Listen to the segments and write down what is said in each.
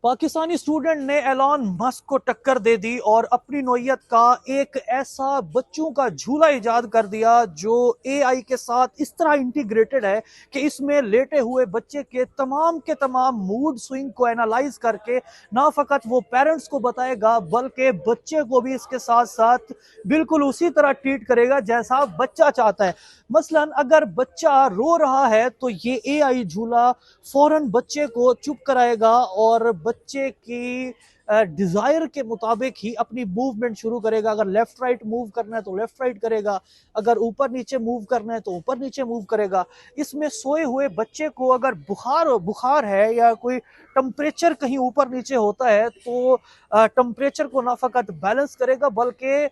Pakistani student ने Elon Musk को टक्कर दे दी और अपनी नौयत का एक ऐसा बच्चों का झूला इजाद कर दिया जो एआई के साथ इस तरह इंटीग्रेटेड है कि इसमें लेटे हुए बच्चे के तमाम मूड स्विंग को एनालाइज करके ना फकत वो पेरेंट्स को बताएगा बल्कि बच्चे को भी इसके साथ साथ बिल्कुल उसी तरह ट्रीट करेगा जैसा बच्चा चाहता है। मसलन अगर बच्चा रो रहा है तो ये एआई झूला फौरन बच्चे को चुप कराएगा और बच्चे की डिजायर के मुताबिक ही अपनी मूवमेंट शुरू करेगा। अगर लेफ्ट राइट मूव करना है तो लेफ्ट राइट करेगा, अगर ऊपर नीचे मूव करना है तो ऊपर नीचे मूव करेगा। इसमें सोए हुए बच्चे को अगर बुखार है या कोई टेम्परेचर कहीं ऊपर नीचे होता है तो टेम्परेचर को ना फकत बैलेंस करेगा बल्कि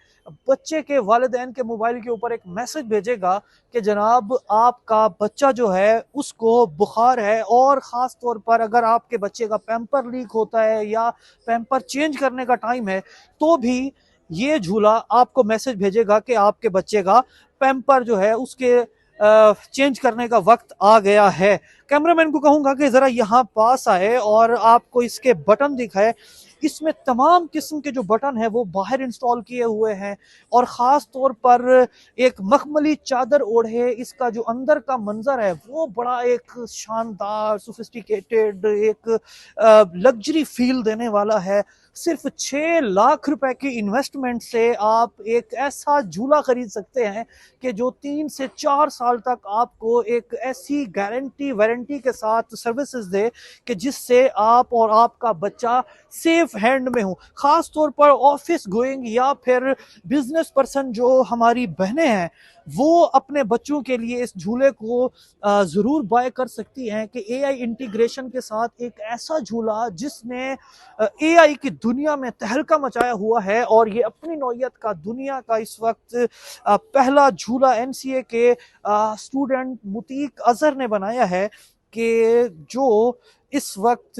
बच्चे के वालिदैन के मोबाइल के ऊपर एक मैसेज भेजेगा कि जनाब आपका बच्चा जो है उसको बुखार है। और ख़ास तौर पर अगर आपके बच्चे का पैम्पर लीक होता है या पैम्पर चेंज करने का टाइम है तो भी ये झूला आपको मैसेज भेजेगा कि आपके बच्चे का पैम्पर जो है उसके चेंज करने का वक्त आ गया है। कैमरामैन को कहूंगा कि जरा यहाँ पास आए और आपको इसके बटन दिखाए। इसमें तमाम किस्म के जो बटन है वो बाहर इंस्टॉल किए हुए हैं और ख़ास तौर पर एक मखमली चादर ओढ़े इसका जो अंदर का मंजर है वो बड़ा एक शानदार सोफिस्टिकेटेड एक लग्जरी फील देने वाला है। सिर्फ 6 लाख रुपए की इन्वेस्टमेंट से आप एक ऐसा झूला खरीद सकते हैं कि जो 3 से 4 साल तक आपको एक ऐसी गारंटी वारंटी के साथ सर्विसेज दे कि जिससे आप और आपका बच्चा सेफ हैंड में हो। खास तौर पर ऑफिस गोइंग या फिर बिजनेस पर्सन जो हमारी बहनें हैं वो अपने बच्चों के लिए इस झूले को जरूर बाय कर सकती हैं कि एआई इंटीग्रेशन के साथ एक ऐसा झूला जिसने एआई की दुनिया में तहलका मचाया हुआ है और ये अपनी नौयत का दुनिया का इस वक्त पहला झूला एमसीए के स्टूडेंट मुतीक अजहर ने बनाया है कि जो इस वक्त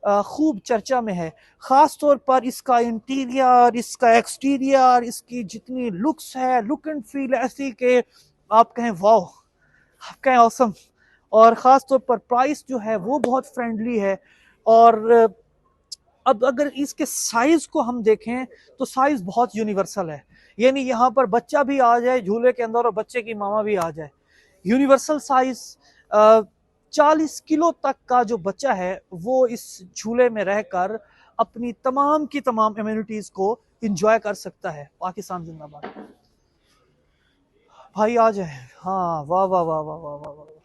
खूब चर्चा में है। खास तौर पर इसका इंटीरियर, इसका एक्सटीरियर, इसकी जितनी लुक्स है, लुक एंड फील ऐसी कि आप कहें वाओ, आप कहें ऑसम। और ख़ास तौर पर प्राइस जो है वो बहुत फ्रेंडली है। और अब अगर इसके साइज को हम देखें तो साइज बहुत यूनिवर्सल है, यानी यहाँ पर बच्चा भी आ जाए झूले के अंदर और बच्चे की मामा भी आ जाए। यूनिवर्सल साइज 40 किलो तक का जो बच्चा है वो इस झूले में रहकर अपनी तमाम की तमाम इम्यूनिटीज को इंजॉय कर सकता है। पाकिस्तान जिंदाबाद। भाई आ जाए। हाँ वाह वाह वाह वाह वाह वाह वाह।